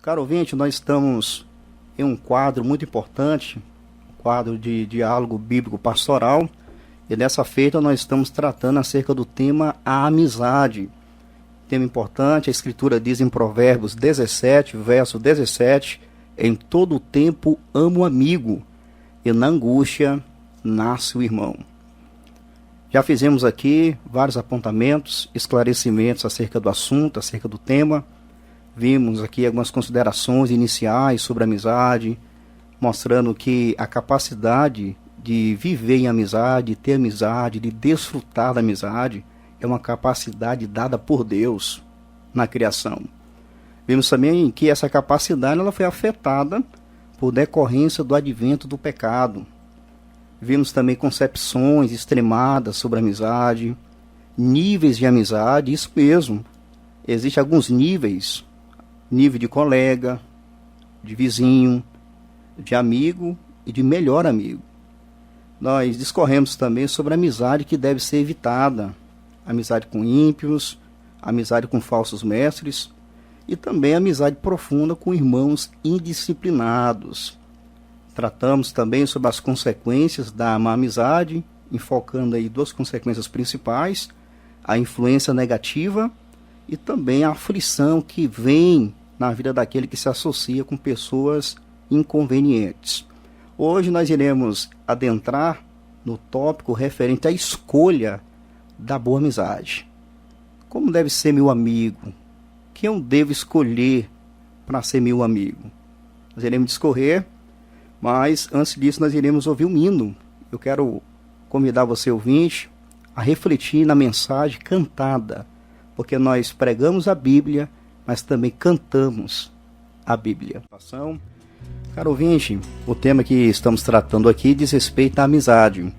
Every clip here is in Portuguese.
Caro ouvinte, nós estamos em um quadro muito importante, quadro de diálogo bíblico pastoral, e nessa feita nós estamos tratando acerca do tema a amizade. Tema importante, a Escritura diz em Provérbios 17, verso 17, em todo o tempo amo o amigo, e na angústia nasce o irmão. Já fizemos aqui vários apontamentos, esclarecimentos acerca do assunto, acerca do tema. Vimos aqui algumas considerações iniciais sobre a amizade, mostrando que a capacidade de viver em amizade, de ter amizade, de desfrutar da amizade, é uma capacidade dada por Deus na criação. Vimos também que essa capacidade ela foi afetada por decorrência do advento do pecado. Vimos também concepções extremadas sobre a amizade, níveis de amizade, isso mesmo. Existem alguns níveis, nível de colega, de vizinho, de amigo e de melhor amigo. Nós discorremos também sobre a amizade que deve ser evitada, amizade com ímpios, amizade com falsos mestres e também amizade profunda com irmãos indisciplinados. Tratamos também sobre as consequências da má amizade, enfocando aí duas consequências principais, a influência negativa e também a aflição que vem na vida daquele que se associa com pessoas inconvenientes. Hoje nós iremos adentrar no tópico referente à escolha da boa amizade. Como deve ser meu amigo? Quem eu devo escolher para ser meu amigo? Nós iremos discorrer, mas antes disso nós iremos ouvir um hino. Eu quero convidar você, ouvinte, a refletir na mensagem cantada, porque nós pregamos a Bíblia, mas também cantamos a Bíblia. Caro ouvinte, o tema que estamos tratando aqui diz respeito à amizade.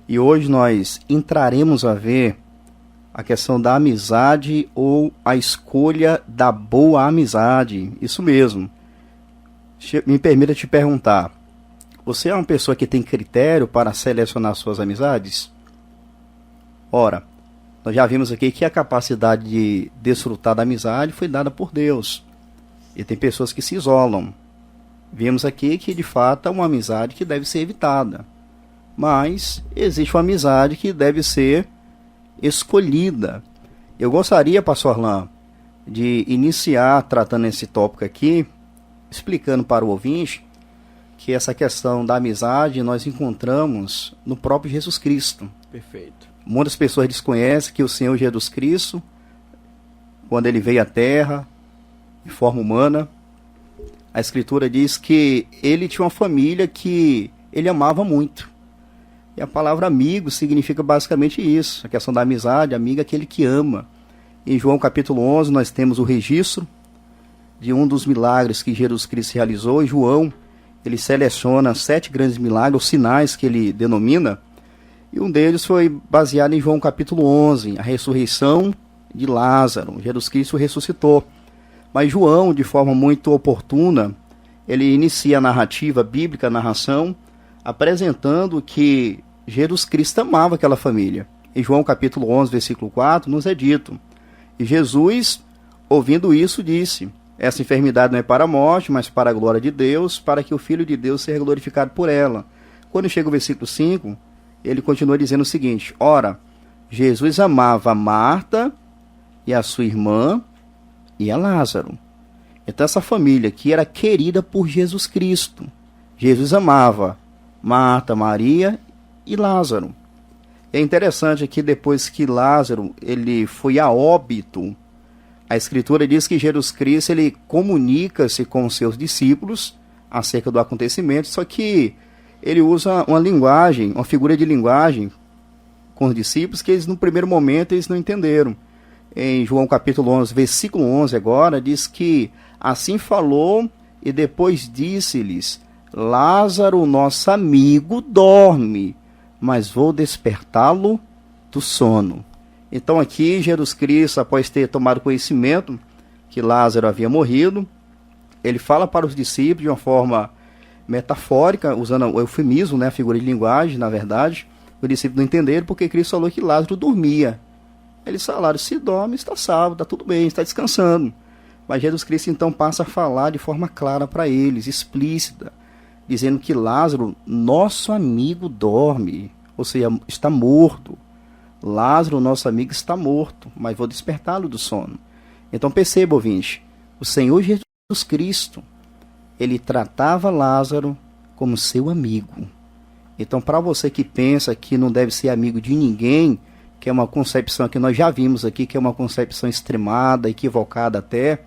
E hoje nós entraremos a ver a questão da amizade ou a escolha da boa amizade. Isso mesmo. Me permita te perguntar, você é uma pessoa que tem critério para selecionar suas amizades? Ora, nós já vimos aqui que a capacidade de desfrutar da amizade foi dada por Deus. E tem pessoas que se isolam. Vimos aqui que, de fato, é uma amizade que deve ser evitada. Mas existe uma amizade que deve ser escolhida. Eu gostaria, pastor Arlan, de iniciar tratando esse tópico aqui, explicando para o ouvinte que essa questão da amizade nós encontramos no próprio Jesus Cristo. Perfeito. Muitas pessoas desconhecem que o Senhor Jesus Cristo, quando ele veio à Terra, de forma humana, a Escritura diz que ele tinha uma família que ele amava muito. E a palavra amigo significa basicamente isso, a questão da amizade, amigo é aquele que ama. Em João capítulo 11 nós temos o registro de um dos milagres que Jesus Cristo realizou. E João, ele seleciona 7 grandes milagres, os sinais que ele denomina, e um deles foi baseado em João capítulo 11, a ressurreição de Lázaro. Jesus Cristo ressuscitou. Mas João, de forma muito oportuna, ele inicia a narrativa bíblica, a narração, apresentando que Jesus Cristo amava aquela família. Em João capítulo 11, versículo 4, nos é dito: e Jesus, ouvindo isso, disse: essa enfermidade não é para a morte, mas para a glória de Deus, para que o Filho de Deus seja glorificado por ela. Quando chega o versículo 5, ele continua dizendo o seguinte: ora, Jesus amava Marta e a sua irmã e a Lázaro. Então essa família que era querida por Jesus Cristo, Jesus amava Marta, Maria e Lázaro. É interessante que depois que Lázaro ele foi a óbito, a Escritura diz que Jesus Cristo ele comunica-se com os seus discípulos acerca do acontecimento, só que ele usa uma linguagem, uma figura de linguagem com os discípulos que eles no primeiro momento eles não entenderam. Em João capítulo 11, versículo 11 agora, diz que assim falou e depois disse-lhes: Lázaro, nosso amigo, dorme, mas vou despertá-lo do sono. Então aqui Jesus Cristo, após ter tomado conhecimento que Lázaro havia morrido, ele fala para os discípulos de uma forma metafórica, usando o eufemismo, né, a figura de linguagem, na verdade. Os discípulos não entenderam porque Cristo falou que Lázaro dormia. Eles falaram: se dorme, está salvo, está tudo bem, está descansando. Mas Jesus Cristo então passa a falar de forma clara para eles, explícita, dizendo que Lázaro, nosso amigo, dorme, ou seja, está morto. Lázaro, nosso amigo, está morto, mas vou despertá-lo do sono. Então perceba, ouvinte, o Senhor Jesus Cristo, ele tratava Lázaro como seu amigo. Então, para você que pensa que não deve ser amigo de ninguém, que é uma concepção que nós já vimos aqui, que é uma concepção extremada, equivocada até,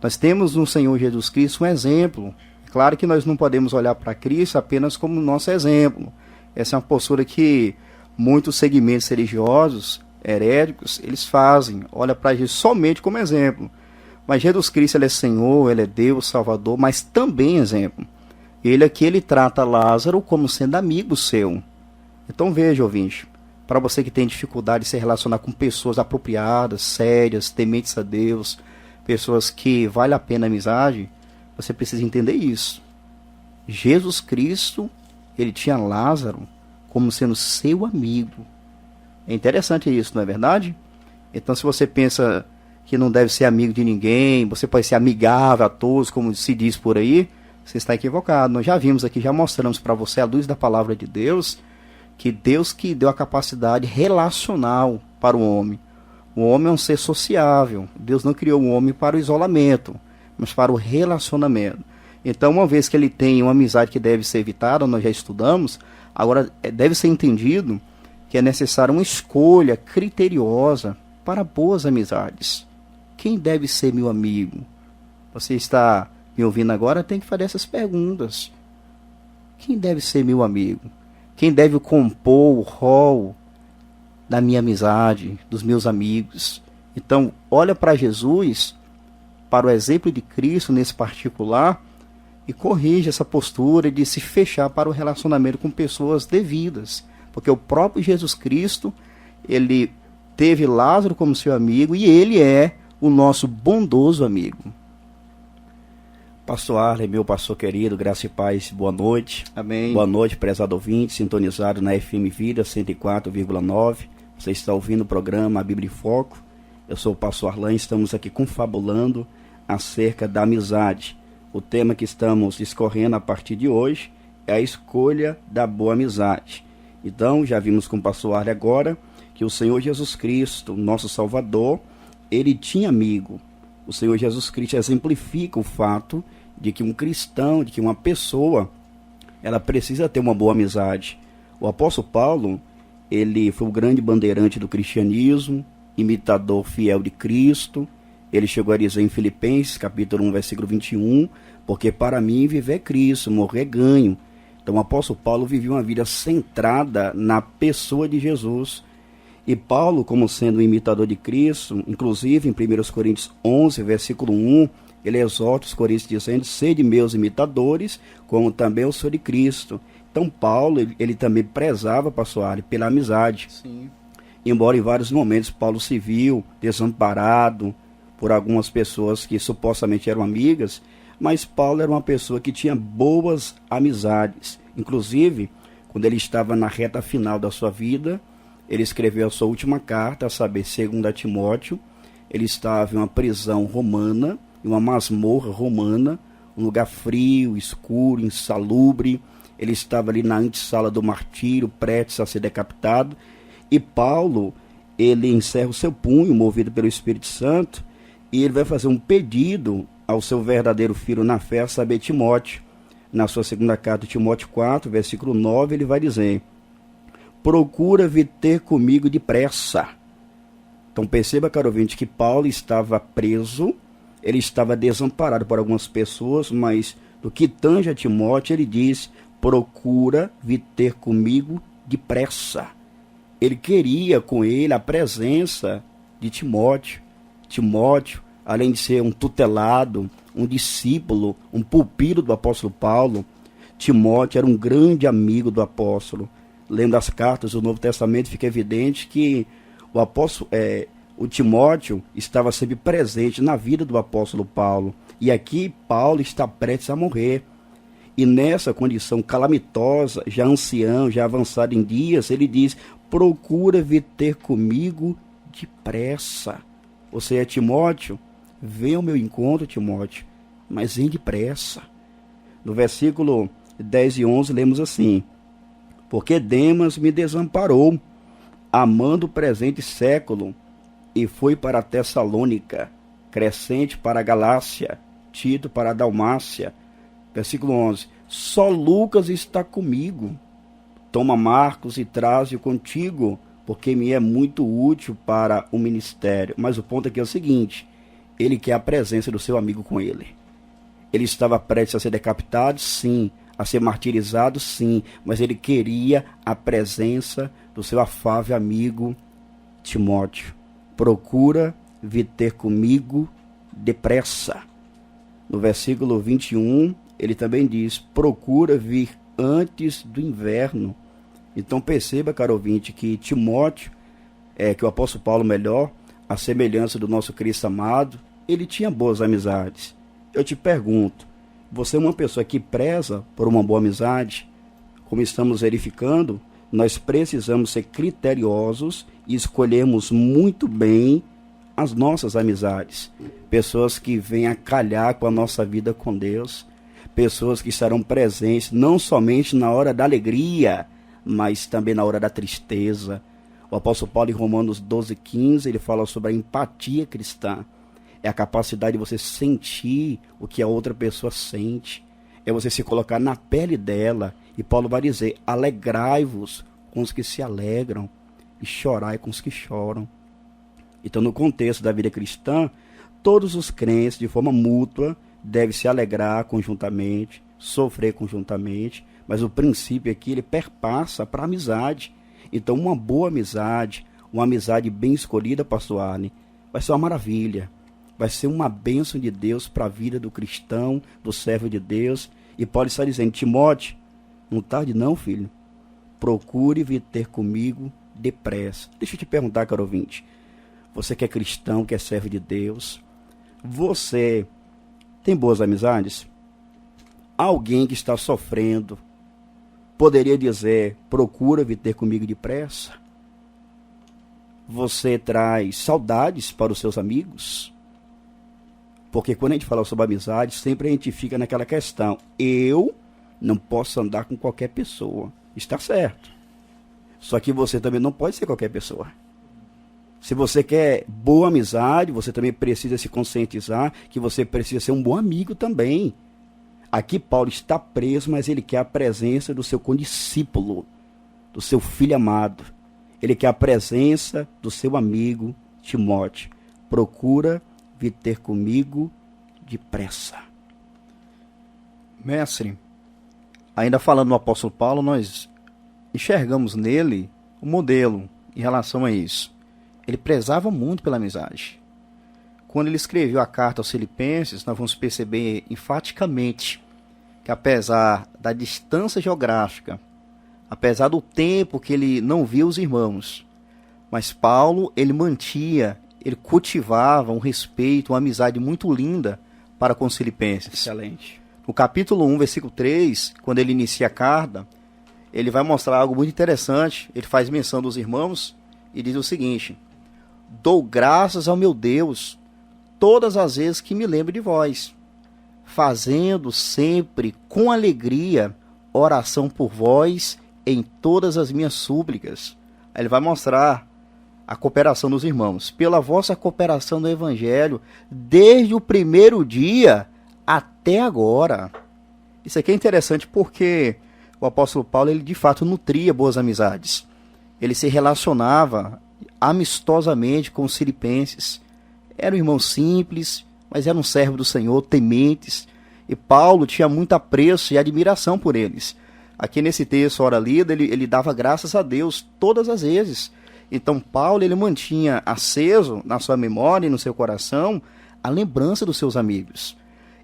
nós temos no Senhor Jesus Cristo um exemplo. Claro que nós não podemos olhar para Cristo apenas como nosso exemplo. Essa é uma postura que muitos segmentos religiosos, heréticos, eles fazem. Olha para Jesus somente como exemplo. Mas Jesus Cristo, ele é Senhor, ele é Deus, Salvador, mas também exemplo. Ele aqui, ele trata Lázaro como sendo amigo seu. Então veja, ouvinte, para você que tem dificuldade de se relacionar com pessoas apropriadas, sérias, tementes a Deus, pessoas que vale a pena a amizade, você precisa entender isso. Jesus Cristo, ele tinha Lázaro como sendo seu amigo. É interessante isso, não é verdade? Então, se você pensa que não deve ser amigo de ninguém, você pode ser amigável a todos, como se diz por aí, você está equivocado. Nós já vimos aqui, já mostramos para você, à luz da palavra de Deus, que Deus que deu a capacidade relacional para o homem. O homem é um ser sociável. Deus não criou o homem para o isolamento, mas para o relacionamento. Então, uma vez que ele tem uma amizade que deve ser evitada, nós já estudamos, agora deve ser entendido que é necessária uma escolha criteriosa para boas amizades. Quem deve ser meu amigo? Você está me ouvindo agora, tem que fazer essas perguntas. Quem deve ser meu amigo? Quem deve compor o rol da minha amizade, dos meus amigos? Então, olha para Jesus, para o exemplo de Cristo nesse particular, e corrige essa postura de se fechar para o relacionamento com pessoas devidas. Porque o próprio Jesus Cristo, ele teve Lázaro como seu amigo e ele é o nosso bondoso amigo. Pastor Arley, meu pastor querido, graça e paz, boa noite. Amém. Boa noite, prezado ouvinte, sintonizado na FM Vida 104,9. Você está ouvindo o programa A Bíblia em Foco. Eu sou o pastor Arlan, estamos aqui confabulando acerca da amizade. O tema que estamos discorrendo a partir de hoje é a escolha da boa amizade. Então, já vimos com o pastor Arley agora que o Senhor Jesus Cristo, nosso Salvador, ele tinha amigo. O Senhor Jesus Cristo exemplifica o fato de que um cristão, de que uma pessoa, ela precisa ter uma boa amizade. O apóstolo Paulo, ele foi o grande bandeirante do cristianismo, imitador fiel de Cristo. Ele chegou a dizer em Filipenses, capítulo 1, versículo 21, porque para mim viver é Cristo, morrer é ganho. Então o apóstolo Paulo vivia uma vida centrada na pessoa de Jesus. E Paulo, como sendo um imitador de Cristo, inclusive em 1 Coríntios 11, versículo 1, ele exorta os coríntios dizendo, sede meus imitadores, como também eu sou de Cristo. Então Paulo, ele também prezava, pastor Ari, pela amizade. Sim. Embora em vários momentos Paulo se viu desamparado por algumas pessoas que supostamente eram amigas, mas Paulo era uma pessoa que tinha boas amizades. Inclusive, quando ele estava na reta final da sua vida, ele escreveu a sua última carta, a saber, 2 Timóteo. Ele estava em uma prisão romana, em uma masmorra romana, um lugar frio, escuro, insalubre. Ele estava ali na antessala do martírio, prestes a ser decapitado. E Paulo, ele encerra o seu punho, movido pelo Espírito Santo, e ele vai fazer um pedido ao seu verdadeiro filho na fé, a saber, Timóteo. Na sua segunda carta, Timóteo 4, versículo 9, ele vai dizer, procura vir ter comigo depressa. Então perceba, caro ouvinte, que Paulo estava preso, ele estava desamparado por algumas pessoas, mas do que tange a Timóteo, ele diz, procura vir ter comigo depressa. Ele queria com ele a presença de Timóteo. Timóteo, além de ser um tutelado, um discípulo, um pupilo do apóstolo Paulo, Timóteo era um grande amigo do apóstolo. Lendo as cartas do Novo Testamento, fica evidente que o Timóteo estava sempre presente na vida do apóstolo Paulo. E aqui Paulo está prestes a morrer. E nessa condição calamitosa, já ancião, já avançado em dias, ele diz, procura vir ter comigo depressa. Ou seja, Timóteo, venha ao meu encontro, Timóteo, mas vem depressa. No versículo 10 e 11 lemos assim: porque Demas me desamparou, amando o presente século, e foi para a Tessalônica, Crescente para a Galácia, Tito para a Dalmácia. Versículo 11: só Lucas está comigo. Toma Marcos e traze-o contigo, porque me é muito útil para o ministério. Mas o ponto aqui é o seguinte: ele quer a presença do seu amigo com ele. Ele estava prestes a ser decapitado, sim. A ser martirizado, sim. Mas ele queria a presença do seu afável amigo Timóteo. Procura vir ter comigo depressa. No versículo 21, ele também diz: procura vir antes do inverno. Então perceba, caro ouvinte, que Timóteo, que o apóstolo Paulo melhor, a semelhança do nosso Cristo amado, ele tinha boas amizades. Eu te pergunto, você é uma pessoa que preza por uma boa amizade? Como estamos verificando, nós precisamos ser criteriosos e escolhermos muito bem as nossas amizades. Pessoas que vêm a calhar com a nossa vida com Deus, pessoas que estarão presentes não somente na hora da alegria, mas também na hora da tristeza. O apóstolo Paulo, em Romanos 12:15, ele fala sobre a empatia cristã. É a capacidade de você sentir o que a outra pessoa sente. É você se colocar na pele dela. E Paulo vai dizer: alegrai-vos com os que se alegram e chorai com os que choram. Então, no contexto da vida cristã, todos os crentes, de forma mútua, devem se alegrar conjuntamente, sofrer conjuntamente, mas o princípio aqui, ele perpassa para a amizade. Então, uma boa amizade, uma amizade bem escolhida, pastor Arne, vai ser uma maravilha, vai ser uma bênção de Deus para a vida do cristão, do servo de Deus. E Paulo está dizendo: Timóteo, não tarde não, filho, procure vir ter comigo depressa. Deixa eu te perguntar, caro ouvinte, você que é cristão, que é servo de Deus, você tem boas amizades? Alguém que está sofrendo poderia dizer: procura vir ter comigo depressa? Você traz saudades para os seus amigos? Porque quando a gente fala sobre amizade, sempre a gente fica naquela questão: eu não posso andar com qualquer pessoa. Está certo. Só que você também não pode ser qualquer pessoa. Se você quer boa amizade, você também precisa se conscientizar que você precisa ser um bom amigo também. Aqui Paulo está preso, mas ele quer a presença do seu condiscípulo, do seu filho amado. Ele quer a presença do seu amigo Timóteo. Procura vir ter comigo depressa. Mestre, ainda falando do apóstolo Paulo, nós enxergamos nele um modelo em relação a isso. Ele prezava muito pela amizade. Quando ele escreveu a carta aos Filipenses, nós vamos perceber enfaticamente que, apesar da distância geográfica, apesar do tempo que ele não via os irmãos, mas Paulo, ele cultivava um respeito, uma amizade muito linda para com os filipenses. Excelente. No capítulo 1, versículo 3, quando ele inicia a carta, ele vai mostrar algo muito interessante. Ele faz menção dos irmãos e diz o seguinte: dou graças ao meu Deus todas as vezes que me lembro de vós, fazendo sempre com alegria oração por vós em todas as minhas súplicas. Aí ele vai mostrar a cooperação dos irmãos, pela vossa cooperação no Evangelho, desde o primeiro dia até agora. Isso aqui é interessante porque o apóstolo Paulo, ele de fato nutria boas amizades. Ele se relacionava amistosamente com os filipenses. Eram irmãos simples, mas eram servos do Senhor, tementes. E Paulo tinha muito apreço e admiração por eles. Aqui nesse texto, ora lida, ele dava graças a Deus todas as vezes. Então Paulo, ele mantinha aceso na sua memória e no seu coração a lembrança dos seus amigos.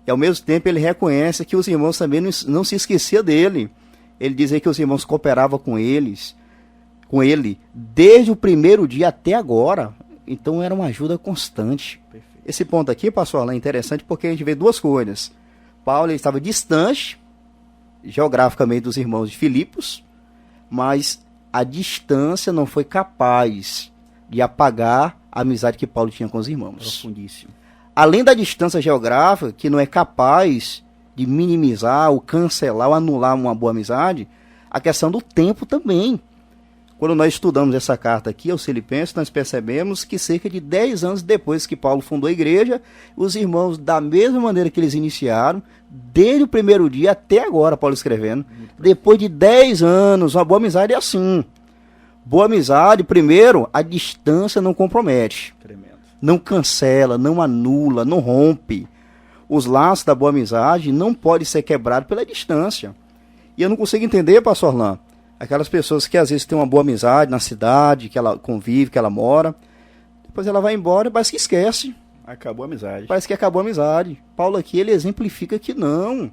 E ao mesmo tempo ele reconhece que os irmãos também não se esqueciam dele. Ele dizia que os irmãos cooperavam com ele desde o primeiro dia até agora. Então era uma ajuda constante. Perfeito. Esse ponto aqui, pastor Alain, é interessante porque a gente vê duas coisas. Paulo, ele estava distante geograficamente dos irmãos de Filipos, mas a distância não foi capaz de apagar a amizade que Paulo tinha com os irmãos. Profundíssimo. além da distância geográfica, que não é capaz de minimizar, ou cancelar, ou anular uma boa amizade, a questão do tempo também. Quando nós estudamos essa carta aqui aos Filipenses, nós percebemos que cerca de 10 anos depois que Paulo fundou a igreja, os irmãos, da mesma maneira que eles iniciaram, desde o primeiro dia até agora, Paulo escrevendo, depois de 10 anos, uma boa amizade é assim. Boa amizade, primeiro, a distância não compromete. Tremendo. Não cancela, não anula, não rompe. Os laços da boa amizade não podem ser quebrados pela distância. E eu não consigo entender, pastor Orlando, aquelas pessoas que às vezes têm uma boa amizade na cidade, que ela convive, que ela mora, depois ela vai embora e parece que esquece. Acabou a amizade. Parece que acabou a amizade. Paulo aqui, ele exemplifica que não.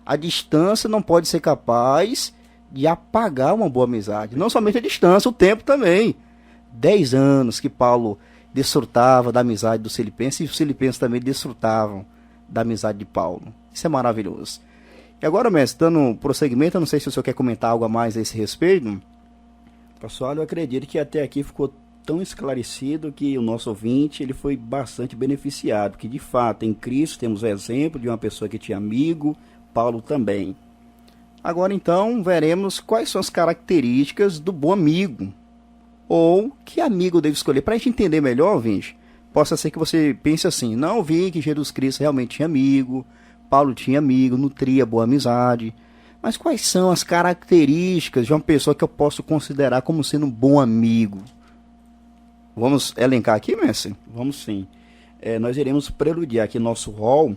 A distância não pode ser capaz de apagar uma boa amizade. Não somente a distância, o tempo também. 10 anos que Paulo desfrutava da amizade dos filipenses, e os filipenses também desfrutavam da amizade de Paulo. Isso é maravilhoso. E agora, mestre, dando prosseguimento, eu não sei se o senhor quer comentar algo a mais a esse respeito. Pessoal, eu acredito que até aqui ficou tão esclarecido que o nosso ouvinte ele foi bastante beneficiado, que de fato em Cristo temos o exemplo de uma pessoa que tinha amigo, Paulo também. Agora então veremos quais são as características do bom amigo, ou que amigo deve escolher. Para a gente entender melhor, ouvinte, possa ser que você pense assim, não vi que Jesus Cristo realmente tinha amigo, Paulo tinha amigo, nutria boa amizade, mas quais são as características de uma pessoa que eu posso considerar como sendo um bom amigo? Vamos elencar aqui, mestre? Vamos sim. Nós iremos preludiar aqui nosso rol,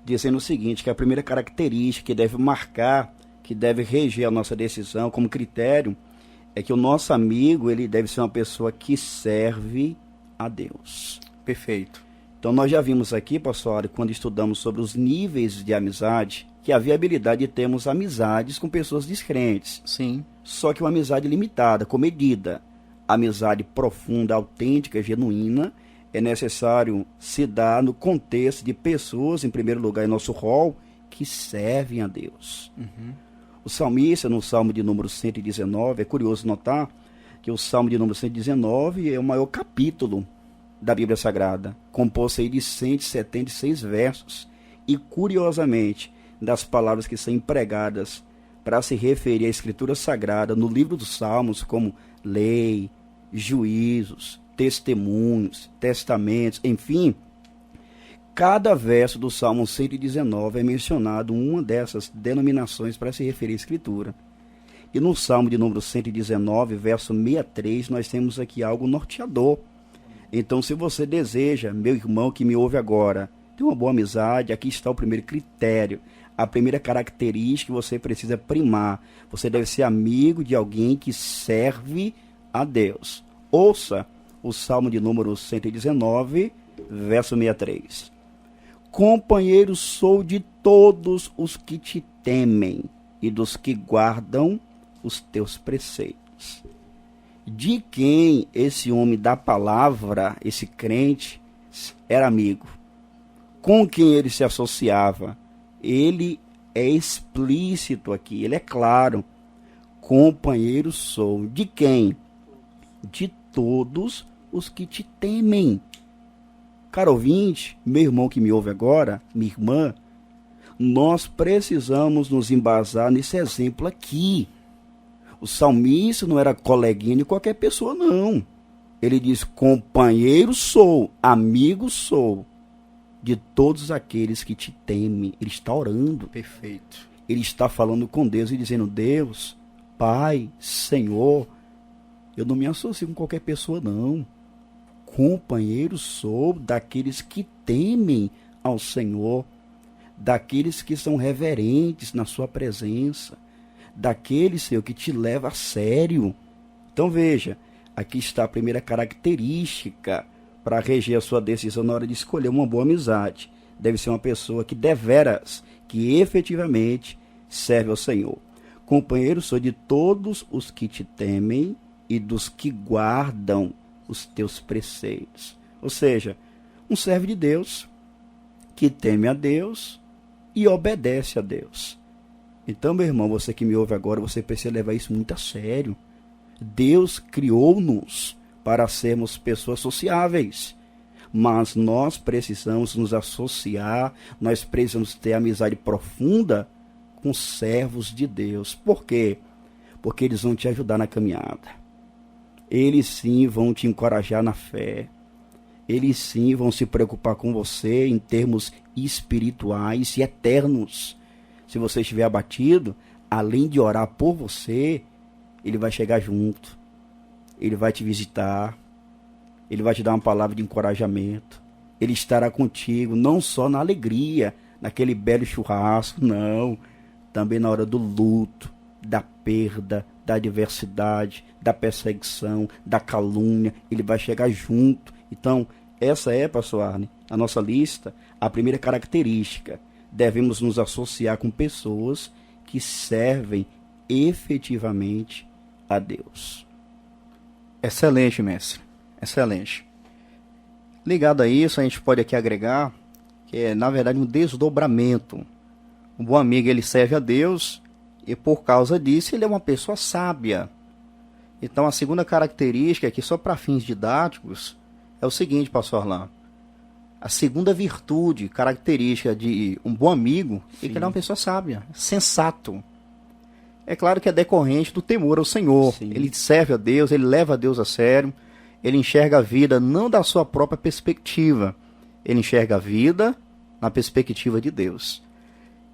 dizendo o seguinte, que a primeira característica que deve marcar, que deve reger a nossa decisão como critério, é que o nosso amigo ele deve ser uma pessoa que serve a Deus. Perfeito. Então nós já vimos aqui, pastor, quando estudamos sobre os níveis de amizade, que havia a habilidade de termos amizades com pessoas descrentes. Sim. Só que uma amizade limitada, comedida. Amizade profunda, autêntica, genuína, é necessário se dar no contexto de pessoas, em primeiro lugar, em nosso rol, que servem a Deus. Uhum. O salmista, no Salmo de número 119, é curioso notar que o Salmo de número 119 é o maior capítulo da Bíblia Sagrada, composto aí de 176 versos, e curiosamente, das palavras que são empregadas para se referir à Escritura Sagrada no livro dos Salmos, como lei, juízos, testemunhos, testamentos, enfim, cada verso do Salmo 119 é mencionado uma dessas denominações para se referir à Escritura. E no Salmo de número 119, verso 63, nós temos aqui algo norteador. Então, se você deseja, meu irmão que me ouve agora, ter uma boa amizade, aqui está o primeiro critério, a primeira característica que você precisa primar. Você deve ser amigo de alguém que serve a Deus. Ouça o Salmo de número 119, verso 63. Companheiro sou de todos os que te temem e dos que guardam os teus preceitos. De quem esse homem da palavra, esse crente, era amigo? Com quem ele se associava? Ele é explícito aqui, ele é claro. Companheiro sou. De quem? De todos os que te temem. Caro ouvinte, meu irmão que me ouve agora, minha irmã, nós precisamos nos embasar nesse exemplo aqui. O salmista não era coleguinha de qualquer pessoa, não. Ele diz, companheiro sou, amigo sou, de todos aqueles que te temem. Ele está orando. Perfeito. Ele está falando com Deus e dizendo, Deus, Pai, Senhor, eu não me associo com qualquer pessoa, não. Companheiro sou daqueles que temem ao Senhor, daqueles que são reverentes na sua presença, daqueles, Senhor, que te leva a sério. Então veja, aqui está a primeira característica para reger a sua decisão na hora de escolher uma boa amizade. Deve ser uma pessoa que deveras, que efetivamente serve ao Senhor. Companheiro sou de todos os que te temem e dos que guardam os teus preceitos. Ou seja, um servo de Deus que teme a Deus e obedece a Deus. Então, meu irmão, você que me ouve agora, você precisa levar isso muito a sério. Deus criou-nos para sermos pessoas sociáveis. mas nós precisamos nos associar, nós precisamos ter amizade profunda com servos de Deus. Por quê? Porque eles vão te ajudar na caminhada. Eles sim vão te encorajar na fé. Eles sim vão se preocupar com você em termos espirituais e eternos. Se você estiver abatido, além de orar por você, ele vai chegar junto. Ele vai te visitar. Ele vai te dar uma palavra de encorajamento. Ele estará contigo, não só na alegria, naquele belo churrasco, não. Também na hora do luto, da perda, da adversidade, da perseguição, da calúnia. Ele vai chegar junto. Então, essa é, pastor Arne, a nossa lista, a primeira característica. Devemos nos associar com pessoas que servem efetivamente a Deus. Excelente, mestre. Excelente. Ligado a isso, a gente pode aqui agregar que é, na verdade, um desdobramento. Um bom amigo, ele serve a Deus e, por causa disso, ele é uma pessoa sábia. Então, a segunda característica, aqui só para fins didáticos, é o seguinte, pastor Arlan. A segunda virtude, característica de um bom amigo, é que ele é uma pessoa sábia, sensato. É claro que é decorrente do temor ao Senhor. Sim. Ele serve a Deus, ele leva a Deus a sério, ele enxerga a vida não da sua própria perspectiva, ele enxerga a vida na perspectiva de Deus.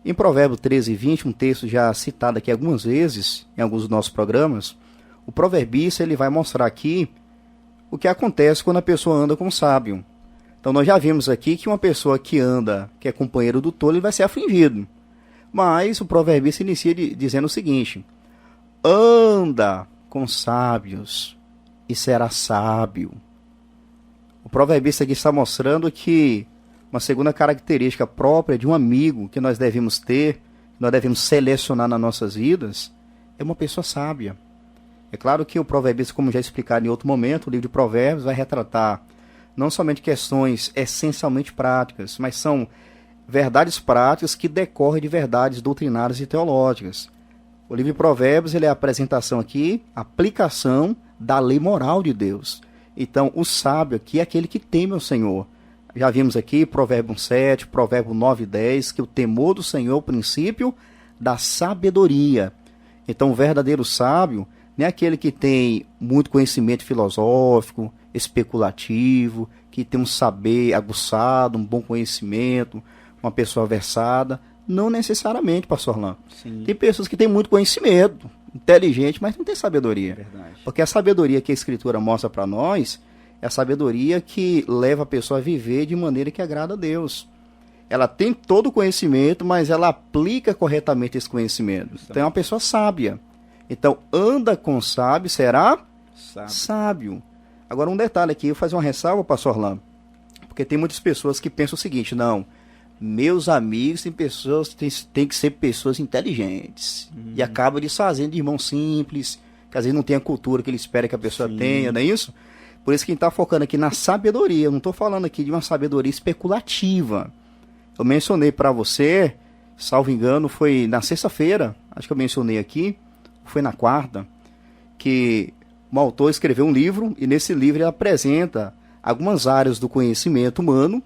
Em Provérbios 13:20, um texto já citado aqui algumas vezes, em alguns dos nossos programas, o proverbista ele vai mostrar aqui o que acontece quando a pessoa anda com o sábio. Então nós já vimos aqui que uma pessoa que anda, que é companheiro do tolo, ele vai ser afligido. Mas o proverbista inicia dizendo o seguinte: anda com sábios e será sábio. O proverbista aqui está mostrando que uma segunda característica própria de um amigo que nós devemos ter, que nós devemos selecionar nas nossas vidas, é uma pessoa sábia. É claro que o proverbista, como já explicado em outro momento, o livro de Provérbios vai retratar não somente questões essencialmente práticas, mas são verdades práticas que decorrem de verdades doutrinárias e teológicas. O livro de Provérbios ele é a apresentação aqui, a aplicação da lei moral de Deus. Então, o sábio aqui é aquele que teme ao Senhor. Já vimos aqui, Provérbio 7, Provérbio 9:10, que o temor do Senhor é o princípio da sabedoria. Então, o verdadeiro sábio não é aquele que tem muito conhecimento filosófico, especulativo, que tem um saber aguçado, um bom conhecimento, uma pessoa versada. Não necessariamente, pastor Orlando. Tem pessoas que têm muito conhecimento, inteligente, mas não tem sabedoria. Verdade. Porque a sabedoria que a Escritura mostra para nós é a sabedoria que leva a pessoa a viver de maneira que agrada a Deus. Ela tem todo o conhecimento, mas ela aplica corretamente esse conhecimento. Então é uma pessoa sábia. Então, anda com sábio, será sábio. Agora, um detalhe aqui, eu vou fazer uma ressalva, pastor Orlando, porque tem muitas pessoas que pensam o seguinte: não, meus amigos têm que ser pessoas inteligentes. E acaba desfazendo de irmão simples, que às vezes não tem a cultura que ele espera que a pessoa tenha, não é isso? Por isso que a gente está focando aqui na sabedoria. Eu não estou falando aqui de uma sabedoria especulativa. Eu mencionei para você, salvo engano, foi na sexta-feira, acho que eu mencionei aqui, foi na quarta, que um autor escreveu um livro, e nesse livro ele apresenta algumas áreas do conhecimento humano,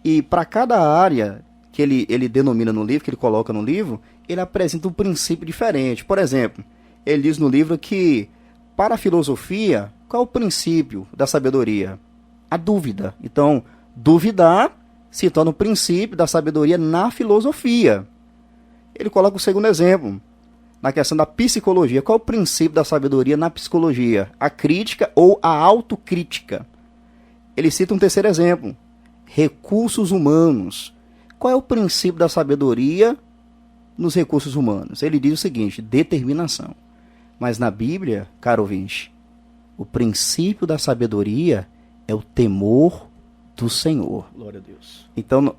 e para cada área que ele denomina no livro, que ele coloca no livro, ele apresenta um princípio diferente. Por exemplo, ele diz no livro que, para a filosofia, qual é o princípio da sabedoria? A dúvida. Então, duvidar se torna o princípio da sabedoria na filosofia. Ele coloca o segundo exemplo, na questão da psicologia. Qual é o princípio da sabedoria na psicologia? A crítica ou a autocrítica. Ele cita um terceiro exemplo, recursos humanos. Qual é o princípio da sabedoria nos recursos humanos? Ele diz o seguinte: determinação. Mas na Bíblia, caro ouvinte, o princípio da sabedoria é o temor do Senhor. Glória a Deus. Então,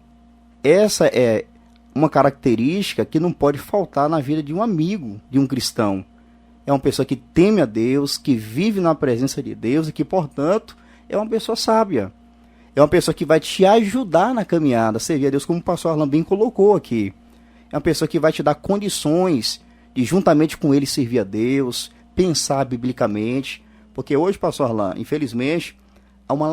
essa é uma característica que não pode faltar na vida de um amigo, de um cristão. É uma pessoa que teme a Deus, que vive na presença de Deus e que, portanto, é uma pessoa sábia. É uma pessoa que vai te ajudar na caminhada, servir a Deus, como o pastor Arlan bem colocou aqui. É uma pessoa que vai te dar condições de, juntamente com ele, servir a Deus, pensar biblicamente. Porque hoje, pastor Arlan, infelizmente, há uma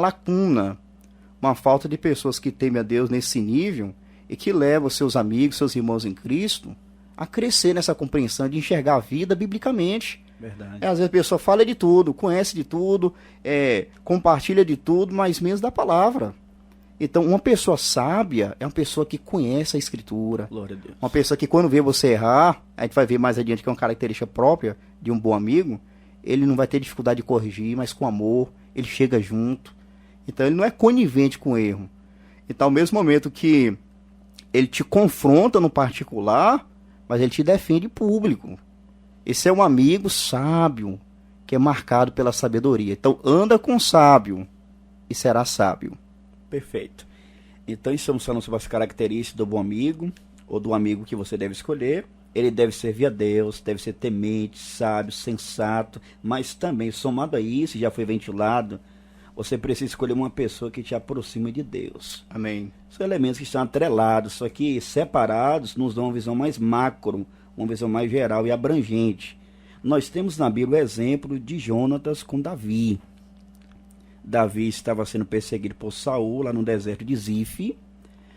uma falta de pessoas que temem a Deus nesse nível e que levam seus amigos, seus irmãos em Cristo a crescer nessa compreensão de enxergar a vida biblicamente. Verdade. Às vezes a pessoa fala de tudo, conhece de tudo, compartilha de tudo, mas menos da palavra. Então, uma pessoa sábia é uma pessoa que conhece a Escritura. Glória a Deus. Uma pessoa que quando vê você errar, a gente vai ver mais adiante que é uma característica própria de um bom amigo, ele não vai ter dificuldade de corrigir, mas com amor, ele chega junto. Então, ele não é conivente com o erro. Então, ao mesmo momento que ele te confronta no particular, mas ele te defende em público. Esse é um amigo sábio, que é marcado pela sabedoria. Então, anda com o sábio e será sábio. Perfeito. Então, estamos falando sobre as características do bom amigo, ou do amigo que você deve escolher. Ele deve servir a Deus, deve ser temente, sábio, sensato, mas também, somado a isso, já foi ventilado, você precisa escolher uma pessoa que te aproxime de Deus. Amém. São elementos que estão atrelados, só que separados nos dão uma visão mais macro, uma visão mais geral e abrangente. Nós temos na Bíblia o exemplo de Jonatas com Davi. Davi estava sendo perseguido por Saul lá no deserto de Zif.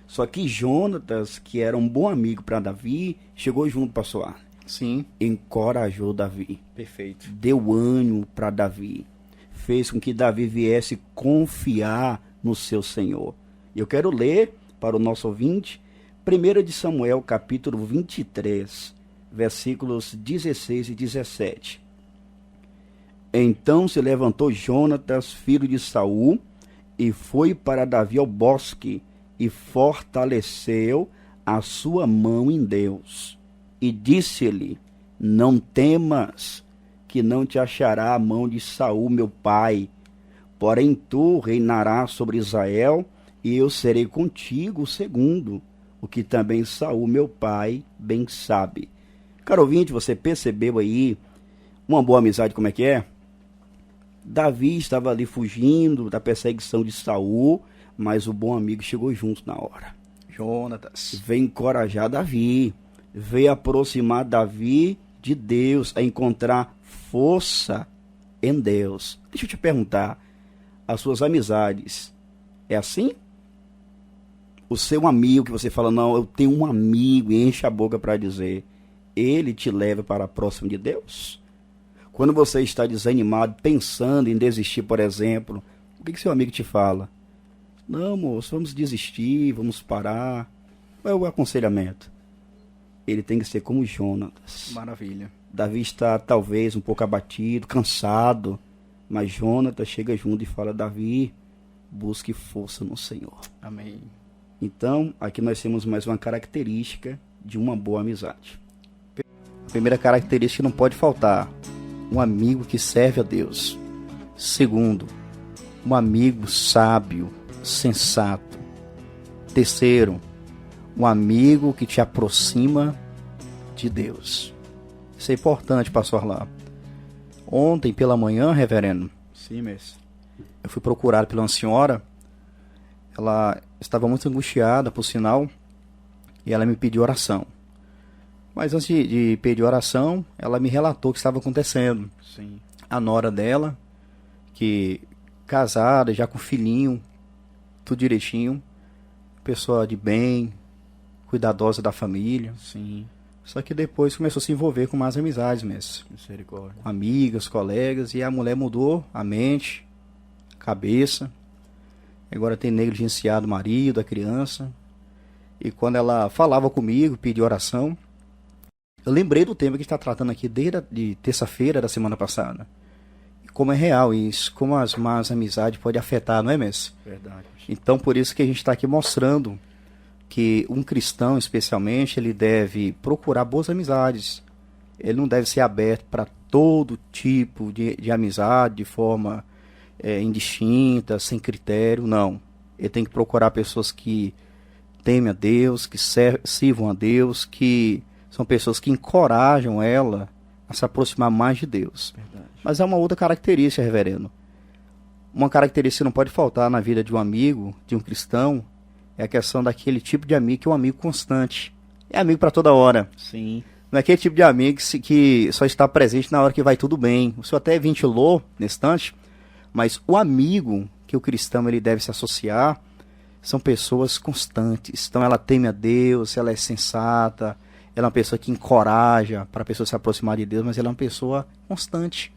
Só que Jonatas, que era um bom amigo para Davi, chegou junto, pastor Arne. Sim. Encorajou Davi. Perfeito. Deu ânimo para Davi. Fez com que Davi viesse confiar no seu Senhor. Eu quero ler para o nosso ouvinte 1 de Samuel, capítulo 23, versículos 16 e 17. Então se levantou Jonatas, filho de Saul, e foi para Davi ao bosque, e fortaleceu a sua mão em Deus. E disse-lhe: não temas, que não te achará a mão de Saul, meu pai. Porém tu reinarás sobre Israel, e eu serei contigo o segundo, o que também Saul, meu pai, bem sabe. Caro ouvinte, você percebeu aí uma boa amizade como é que é? Davi estava ali fugindo da perseguição de Saul, mas o bom amigo chegou junto na hora. Jonatas. Veio encorajar Davi, veio aproximar Davi de Deus, a encontrar força em Deus. Deixa eu te perguntar, as suas amizades, é assim? O seu amigo que você fala, não, eu tenho um amigo, e enche a boca para dizer, ele te leva para próximo de Deus? Quando você está desanimado, pensando em desistir, por exemplo, o que seu amigo te fala? Não, moço, vamos desistir, vamos parar. Qual é o aconselhamento? Ele tem que ser como Jonatas. Maravilha. Davi está talvez um pouco abatido, cansado, mas Jonatas chega junto e fala, Davi, busque força no Senhor. Amém. Então, aqui nós temos mais uma característica de uma boa amizade. Primeira característica que não pode faltar: um amigo que serve a Deus. Segundo, um amigo sábio, sensato. Terceiro, um amigo que te aproxima de Deus. Isso é importante, pastor lá. Ontem pela manhã, reverendo, Sim, mestre. eu fui procurado pela uma senhora. Ela estava muito angustiada, por sinal, e ela me pediu oração. Mas antes de pedir oração, ela me relatou o que estava acontecendo. Sim. A nora dela, que casada, já com filhinho, tudo direitinho, pessoa de bem, cuidadosa da família. Sim. Só que depois começou a se envolver com mais amizades mesmo. Misericórdia. Amigas, colegas, e a mulher mudou a mente, a cabeça. Agora tem negligenciado o marido, a criança. E quando ela falava comigo, pedia oração, eu lembrei do tema que a gente está tratando aqui desde de terça-feira da semana passada. E como é real isso, como as más amizades podem afetar, não é, mestre? Verdade. Então, por isso que a gente está aqui mostrando que um cristão, especialmente, ele deve procurar boas amizades. Ele não deve ser aberto para todo tipo de amizade, de forma indistinta, sem critério, não. Ele tem que procurar pessoas que temem a Deus, que sirvam a Deus, que são pessoas que encorajam ela a se aproximar mais de Deus. Verdade. Mas é uma outra característica, reverendo. Uma característica que não pode faltar na vida de um amigo, de um cristão, é a questão daquele tipo de amigo que é um amigo constante. É amigo para toda hora. Sim. Não é aquele tipo de amigo que só está presente na hora que vai tudo bem. O senhor até ventilou nesse instante, mas o amigo que o cristão ele deve se associar são pessoas constantes. Então ela teme a Deus, ela é sensata, ela é uma pessoa que encoraja para a pessoa se aproximar de Deus, mas ela é uma pessoa constante.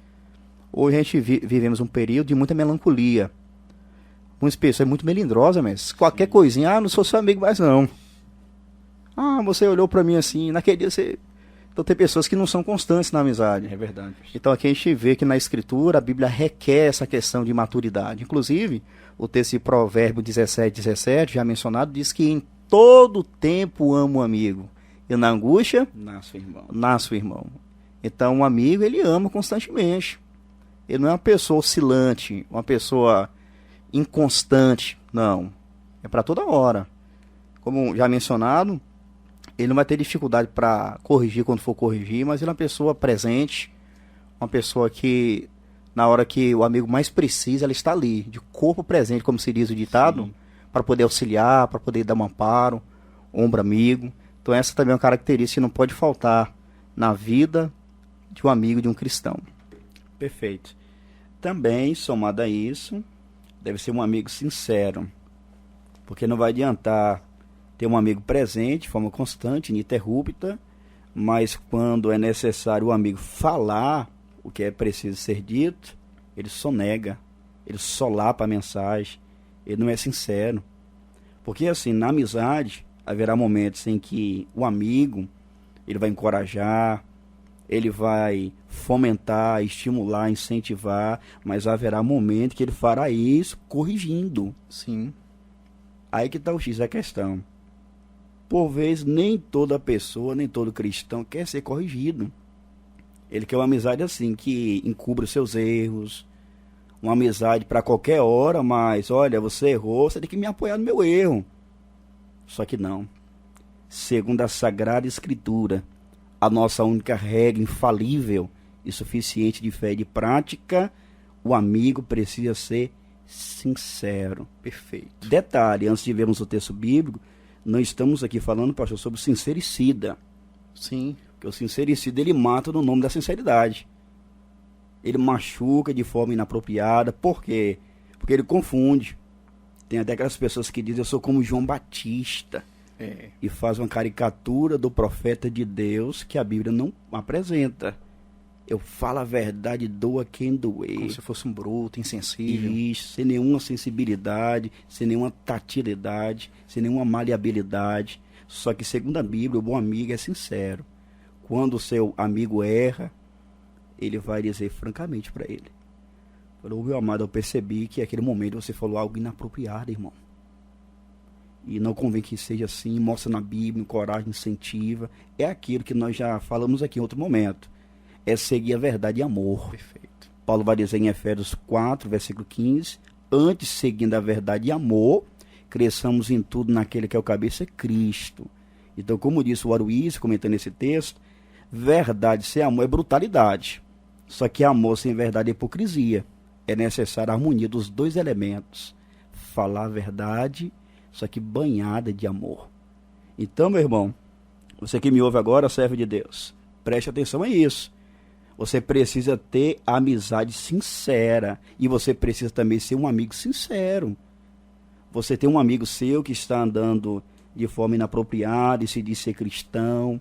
Hoje a gente vivemos um período de muita melancolia. Muitas pessoas é muito melindrosa, mas qualquer coisinha, não sou seu amigo mais não. Você olhou para mim assim, naquele dia você... Então tem pessoas que não são constantes na amizade. É verdade. Então aqui a gente vê que na Escritura a Bíblia requer essa questão de maturidade. Inclusive, o texto de Provérbio 17, já mencionado, diz que em todo tempo amo o amigo. E na angústia, nasce o irmão. Então um amigo, ele ama constantemente. Ele não é uma pessoa oscilante, uma pessoa inconstante. Não. É para toda hora. Como já mencionado, ele não vai ter dificuldade para corrigir quando for corrigir, mas ele é uma pessoa presente, uma pessoa que, na hora que o amigo mais precisa, ela está ali, de corpo presente, como se diz o ditado, para poder auxiliar, para poder dar um amparo, ombro amigo. Então essa também é uma característica que não pode faltar na vida de um amigo, de um cristão. Perfeito. Também, somado a isso, deve ser um amigo sincero, porque não vai adiantar ter um amigo presente, de forma constante, ininterrupta, mas quando é necessário o amigo falar o que é preciso ser dito, ele sonega, ele solapa a mensagem, ele não é sincero. Porque assim, na amizade, haverá momentos em que o amigo, ele vai encorajar, ele vai fomentar, estimular, incentivar, mas haverá momento que ele fará isso corrigindo. Sim. Aí que está o X da questão. Por vezes, nem toda pessoa, nem todo cristão quer ser corrigido. Ele quer uma amizade assim, que encubra os seus erros, uma amizade para qualquer hora, mas, olha, você errou, você tem que me apoiar no meu erro. Só que não. Segundo a Sagrada Escritura, a nossa única regra infalível e suficiente de fé e de prática, o amigo precisa ser sincero. Perfeito. Detalhe, antes de vermos o texto bíblico, não estamos aqui falando, pastor, sobre o sincericida. Sim. Porque o sincericida, ele mata no nome da sinceridade. Ele machuca de forma inapropriada. Por quê? Porque ele confunde. Tem até aquelas pessoas que dizem, eu sou como João Batista. E faz uma caricatura do profeta de Deus que a Bíblia não apresenta. Eu falo a verdade, doa quem doer. Como se fosse um bruto, insensível. Isso, sem nenhuma sensibilidade, sem nenhuma tatilidade, sem nenhuma maleabilidade. Só que, segundo a Bíblia, o bom amigo é sincero. Quando o seu amigo erra, ele vai dizer francamente para ele. Falou, meu amado, eu percebi que naquele momento você falou algo inapropriado, irmão. E não convém que seja assim, mostra na Bíblia, coragem, incentiva. É aquilo que nós já falamos aqui em outro momento. É seguir a verdade e amor. Perfeito. Paulo vai dizer em Efésios 4, versículo 15, antes, seguindo a verdade e amor, cresçamos em tudo naquele que é o cabeça, Cristo. Então, como disse o Aruísio, comentando esse texto, verdade sem amor é brutalidade. Só que amor sem verdade é hipocrisia. É necessária a harmonia dos dois elementos. Falar a verdade, só que banhada de amor. Então, meu irmão, você que me ouve agora, servo de Deus, preste atenção a isso. Você precisa ter amizade sincera. E você precisa também ser um amigo sincero. Você tem um amigo seu que está andando de forma inapropriada e se diz ser cristão,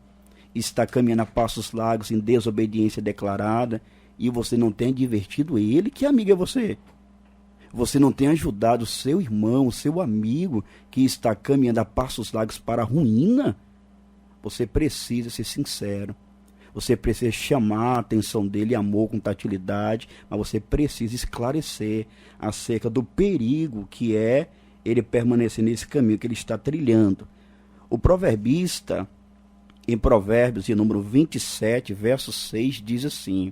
está caminhando a passos largos em desobediência declarada, e você não tem divertido ele, que amigo é você? Você não tem ajudado o seu irmão, o seu amigo, que está caminhando a passos largos para a ruína? Você precisa ser sincero. Você precisa chamar a atenção dele, amor com tatilidade, mas você precisa esclarecer acerca do perigo que é ele permanecer nesse caminho que ele está trilhando. O proverbista, em Provérbios, de número 27, verso 6, diz assim: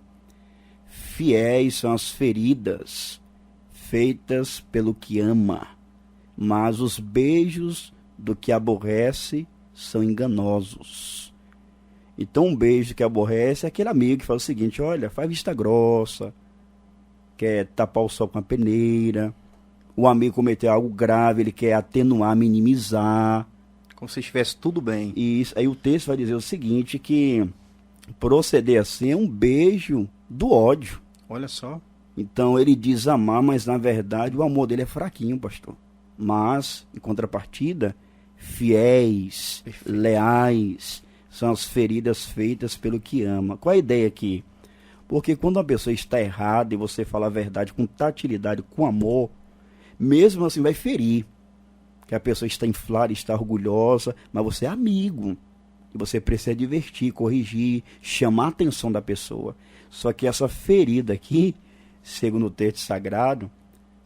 fiéis são as feridas feitas pelo que ama, mas os beijos do que aborrece são enganosos. Então, um beijo que aborrece é aquele amigo que fala o seguinte: olha, faz vista grossa, quer tapar o sol com a peneira. O amigo cometeu algo grave, ele quer atenuar, minimizar. Como se estivesse tudo bem. E isso, aí o texto vai dizer o seguinte, que proceder assim é um beijo do ódio. Olha só. Então, ele diz amar, mas na verdade o amor dele é fraquinho, pastor. mas, em contrapartida, fiéis, leais, são as feridas feitas pelo que ama. Qual a ideia aqui? Porque quando uma pessoa está errada e você fala a verdade com tatilidade, com amor, mesmo assim vai ferir. Que a pessoa está inflada, está orgulhosa, mas você é amigo. E você precisa divertir, corrigir, chamar a atenção da pessoa. Só que essa ferida aqui, segundo o texto sagrado,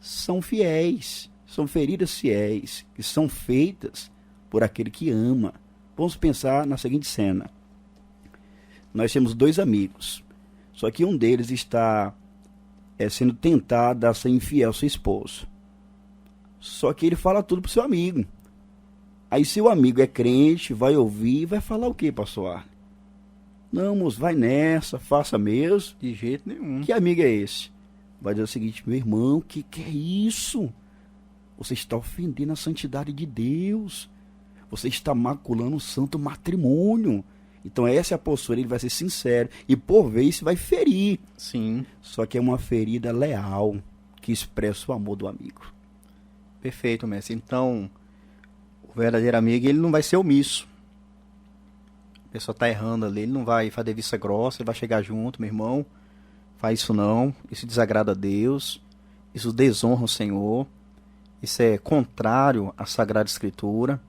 são fiéis. São feridas fiéis, que são feitas por aquele que ama. Vamos pensar na seguinte cena. Nós temos 2 amigos. Só que um deles está sendo tentado a ser infiel ao seu esposo. Só que ele fala tudo pro seu amigo. Aí seu amigo é crente, vai ouvir e vai falar o quê, pastor Arlen? Não, moço, vai nessa, faça mesmo. De jeito nenhum. Que amigo é esse? Vai dizer o seguinte: meu irmão, que é isso? Você está ofendendo a santidade de Deus. Você está maculando o santo matrimônio. Então essa é a postura, ele vai ser sincero. E por vezes vai ferir. Sim. Só que é uma ferida leal, que expressa o amor do amigo. Perfeito, mestre. Então, o verdadeiro amigo, ele não vai ser omisso. A pessoa está errando ali, ele não vai fazer vista grossa, ele vai chegar junto, meu irmão, faz isso não, isso desagrada a Deus, isso desonra o Senhor, isso é contrário à Sagrada Escritura.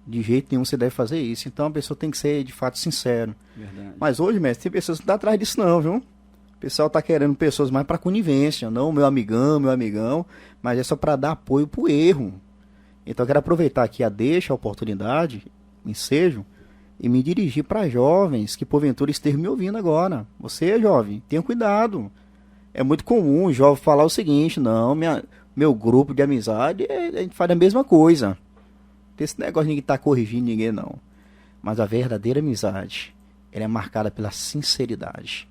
De jeito nenhum você deve fazer isso. Então a pessoa tem que ser de fato sincero. Verdade. Mas hoje, mestre, tem pessoas que não estão atrás disso não, viu? O pessoal tá querendo pessoas mais para conivência, não meu amigão, mas é só para dar apoio pro erro. Então eu quero aproveitar aqui a oportunidade, o ensejo, e me dirigir para jovens que porventura estejam me ouvindo agora. Você, jovem, tenha cuidado. É muito comum o jovem falar o seguinte: não, meu grupo de amizade, a gente faz a mesma coisa. Tem esse negócio de ninguém tá corrigindo ninguém, não. Mas a verdadeira amizade, ela é marcada pela sinceridade.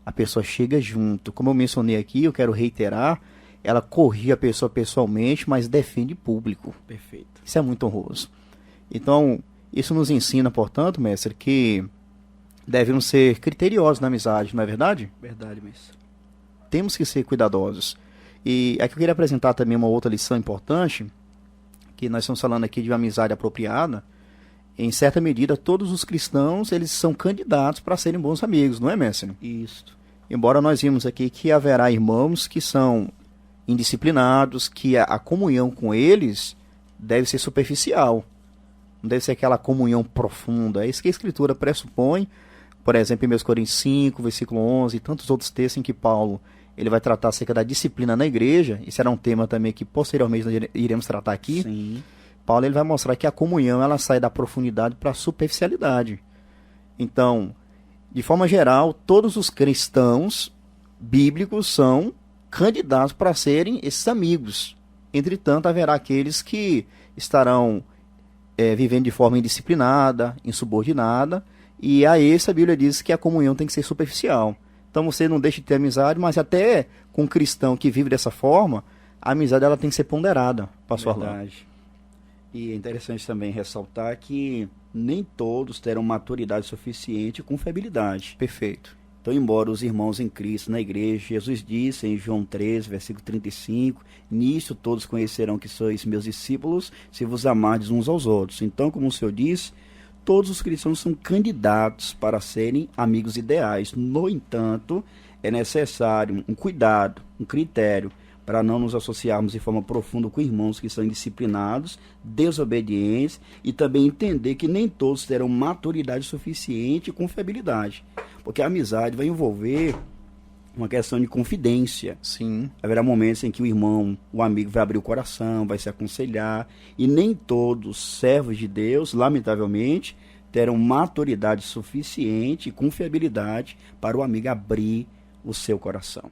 A pessoa chega junto. Como eu mencionei aqui, eu quero reiterar, ela corrige a pessoa pessoalmente, mas defende público. Perfeito. Isso é muito honroso. Então, isso nos ensina, portanto, mestre, que devemos ser criteriosos na amizade, não é verdade? Verdade, mestre. Temos que ser cuidadosos. E aqui eu queria apresentar também uma outra lição importante, que nós estamos falando aqui de uma amizade apropriada. Em certa medida, todos os cristãos, eles são candidatos para serem bons amigos, não é, mestre? Isso. Embora nós vimos aqui que haverá irmãos que são indisciplinados, que a comunhão com eles deve ser superficial. Não deve ser aquela comunhão profunda. É isso que a Escritura pressupõe. Por exemplo, em 1 Coríntios 5, versículo 11, e tantos outros textos em que Paulo ele vai tratar acerca da disciplina na igreja. Isso será um tema também que posteriormente nós iremos tratar aqui. Sim. Paulo ele vai mostrar que a comunhão ela sai da profundidade para a superficialidade. Então, de forma geral, todos os cristãos bíblicos são candidatos para serem esses amigos. Entretanto, haverá aqueles que estarão vivendo de forma indisciplinada, insubordinada, e a esse a Bíblia diz que a comunhão tem que ser superficial. Então você não deixa de ter amizade, mas até com um cristão que vive dessa forma, a amizade ela tem que ser ponderada, pastor Arlan. Verdade. E é interessante também ressaltar que nem todos terão maturidade suficiente com fiabilidade. Perfeito. Então, embora os irmãos em Cristo na igreja, Jesus disse em João 13, versículo 35, nisso todos conhecerão que sois meus discípulos, se vos amardes uns aos outros. Então, como o Senhor disse, todos os cristãos são candidatos para serem amigos ideais. No entanto, é necessário um cuidado, um critério, para não nos associarmos de forma profunda com irmãos que são indisciplinados, desobedientes, e também entender que nem todos terão maturidade suficiente e confiabilidade. Porque a amizade vai envolver uma questão de confidência. Sim. Haverá momentos em que o irmão, o amigo vai abrir o coração, vai se aconselhar, e nem todos servos de Deus, lamentavelmente, terão maturidade suficiente e confiabilidade para o amigo abrir o seu coração.